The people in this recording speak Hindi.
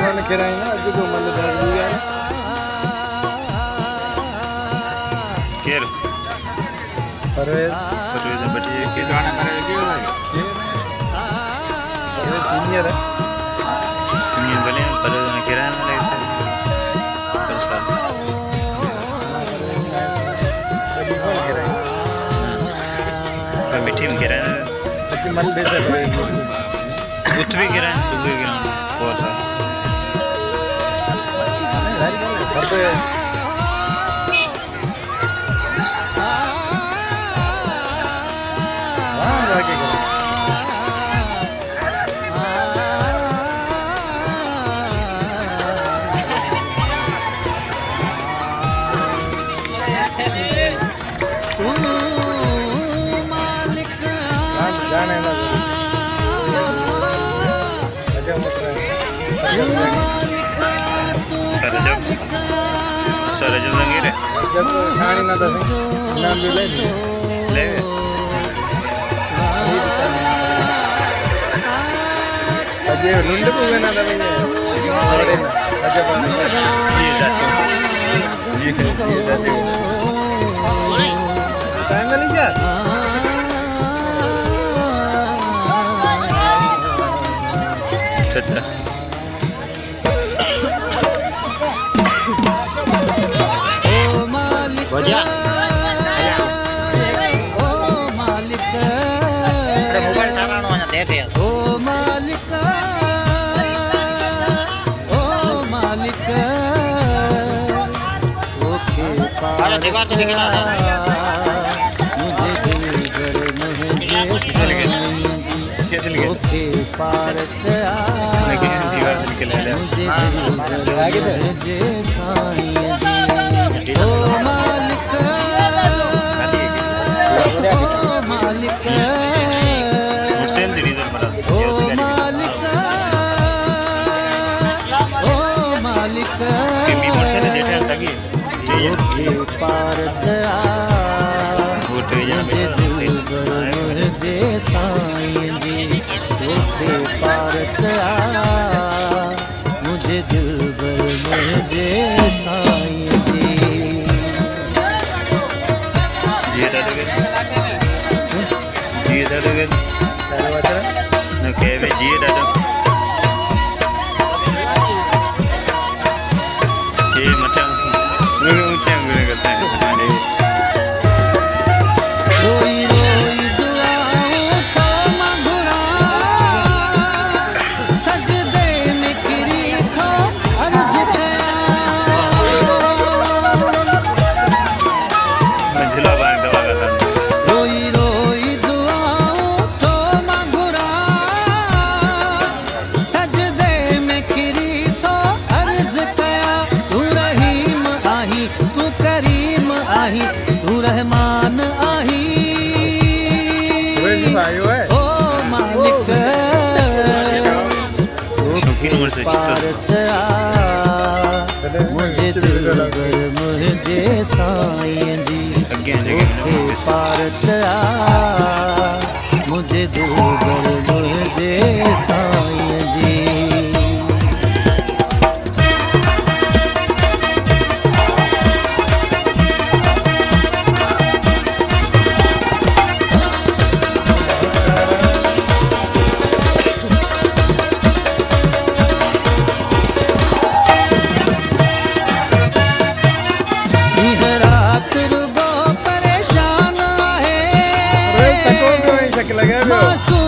मन कराई ना अज को मन दर्द दिया केर परवेज बैठी के गाना करे क्यों परवेज सीनियर है बोले परवेज ने किराया में लगे पर साल मिठी में किराया अपनी मन बेचा परवेज उठ भी किराया दूसरे ग्राउंड बहुत परवेज जाके करो जाने ना सर जब लंगे रे जब छाणी ना दस नाम भी ले ले अजय लुंड को ना दबे अरे अजय ये जाते जी जाते टाइम मिल गया अच्छा बढ़िया ओ मालिक मोबाइल थारानो दे दे ओ मालिक ओके पार दीवार से निकला मुझे दिल घर में जे ओके पार लेकिन दीवार से निकल आया आगे जे साईं जी ओ मालिक मालिक मुझसे इधर बड़ा ओ मालिक ओ मालिक कि मी मुझसे ने देखा सगी ये पार दया वोट यहाँ पे मुझे साईं जी ओके पार दया मुझे दिल भर मुझे साईं जी ये दादू न कहवे जी दादू ये मचा ऊंचा गुने करता है रोई रोई दुआओं को मंगुरा सजदे में गिरी थो अर्ज मंजिला बार दवा का था रोई रोई दुआओं को मंगुरा सजदे में गिरी थो अर्ज कया तू रहीम आही तू करीम आही तू रहमान आही आयो है ओ मालिक शौकीन उम्र से मुझे दिल भर मुझे साईं जी अज्ञान जगह में पारत मुझे दिल भर मुझे साईं जी रात रुगो परेशान है शक्ल लगा मासूम